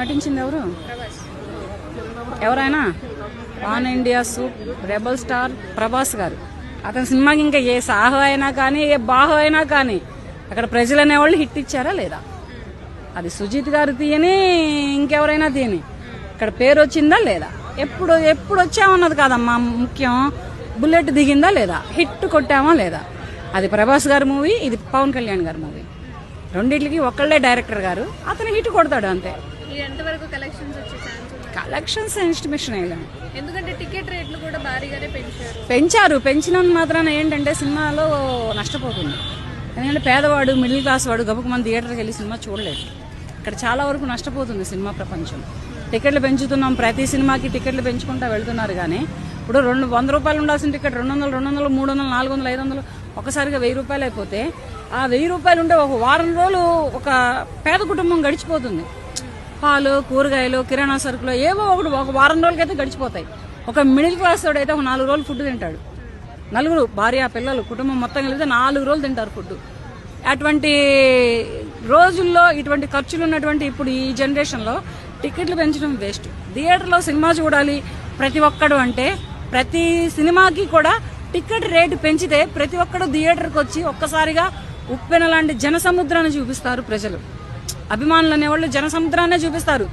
నటించింది ఎవరైనా pan India soup rebel star Prabhas గారు. అతని సినిమాకి ఇంకా ఏ సాహో అయినా కానీ ఏ బాహో అయినా కానీ అక్కడ ప్రజలు అనేవాళ్ళు హిట్ ఇచ్చారా లేదా? అది సుజిత్ గారు తీయని ఇంకెవరైనా తీయని ఇక్కడ పేరు వచ్చిందా లేదా? ఎప్పుడు వచ్చామన్నది కాదమ్మా ముఖ్యం, బుల్లెట్ దిగిందా లేదా, హిట్ కొట్టామా లేదా. అది ప్రభాస్ గారి మూవీ, ఇది పవన్ కళ్యాణ్ గారి మూవీ. రెండింటికి ఒక్కళ్లే డైరెక్టర్ గారు, అతను హిట్ కొడతాడు అంతే. కలెక్షన్స్ ఎస్టిమేషన్ వేయలేము, ఎందుకంటే టికెట్ రేట్లు కూడా భారీగానే పెంచారు. పెంచినంత మాత్రాన ఏంటంటే సినిమాలో నష్టపోతుంది. ఎందుకంటే పేదవాడు మిడిల్ క్లాస్ వాడు గబుకు మన థియేటర్కి వెళ్ళి సినిమా చూడలేదు. ఇక్కడ చాలా వరకు నష్టపోతుంది సినిమా ప్రపంచం. టికెట్లు పెంచుతున్నాం, ప్రతి సినిమాకి టికెట్లు పెంచుకుంటా వెళ్తున్నారు. కానీ ఇప్పుడు 100 రూపాయలు ఉండాల్సిన టికెట్ 200, 300, 400, 500 ఒకసారిగా 1000 రూపాయలు అయిపోతే ఆ 1000 రూపాయలు ఉంటే ఒక వారం రోజులు ఒక పేద కుటుంబం గడిచిపోతుంది. పాలు, కూరగాయలు, కిరాణా సరుకులు ఏవో ఒకటి ఒక వారం రోజులకైతే గడిచిపోతాయి. ఒక మిడిల్ క్లాస్ వాడు అయితే ఒక 4 రోజులు ఫుడ్ తింటాడు. నలుగురు భార్య పిల్లలు కుటుంబం మొత్తం కలిగితే 4 రోజులు తింటారు ఫుడ్. అటువంటి రోజుల్లో ఇటువంటి ఖర్చులు ఉన్నటువంటి ఇప్పుడు ఈ జనరేషన్లో టికెట్లు పెంచడం వేస్ట్. థియేటర్లో సినిమా చూడాలి ప్రతి ఒక్కడు అంటే ప్రతి సినిమాకి కూడా టికెట్ రేటు పెంచితే ప్రతి ఒక్కడు థియేటర్కి వచ్చి ఒక్కసారిగా ఉప్పెన లాంటి జనసముద్రాన్ని చూపిస్తారు ప్రజలు. అభిమానులు అనేవాళ్ళు జనసముద్రాన్నే చూపిస్తారు.